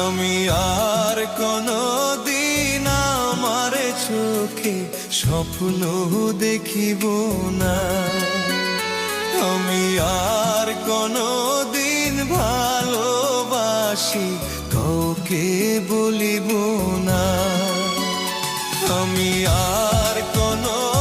আমি আর কোনো দিন আমার চোখে স্বপ্ন দেখিব না। আমি আর কোনো দিন ভালোবাসি কাউকে বলিব না। আমি আর কোনো